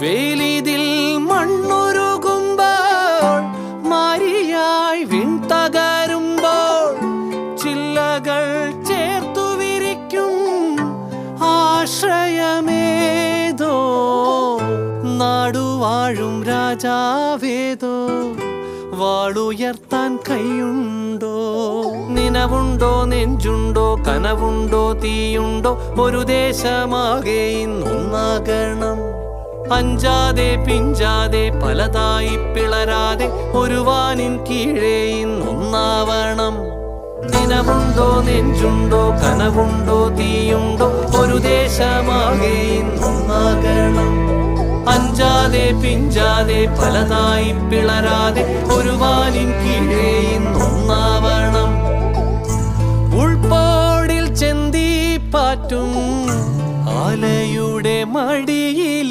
വേലിതിൽ മണ്ണുരുകുമ്പോൾ മാരിയായി വിൺതകരുമ്പോൾ ചില്ലകൾ ചേർത്തു വിരിക്കും ആശ്രയമേതോ നാടുവാഴും രാജാവേതോ വാളുയർത്താൻ കൈയുണ്ടോ നിനവുണ്ടോ നെഞ്ചുണ്ടോ കനവുണ്ടോ തീയുണ്ടോ ഒരു ദേശമാകെ ഇന്നൊന്നാകണം അഞ്ചാതെ പിഞ്ചാതെ പലതായി പിളരാതെ ഒരു വാനിൻ കീഴേ ഇന്നൊന്നാവണം നിനവുണ്ടോ നെഞ്ചുണ്ടോ കനവുണ്ടോ തീയുണ്ടോ ഒരു ദേശമാകെ ഇന്നൊന്നാകണം അഞ്ചാതെ പിഞ്ചാതെ പലതായി പിളരാതെ ഒരു വാനിൻ കീഴേ ഇന്നൊന്നാവണം ഉൾപ്പോടിൽ ചെന്തി പാറ്റും ആലയുടെ മടിയിൽ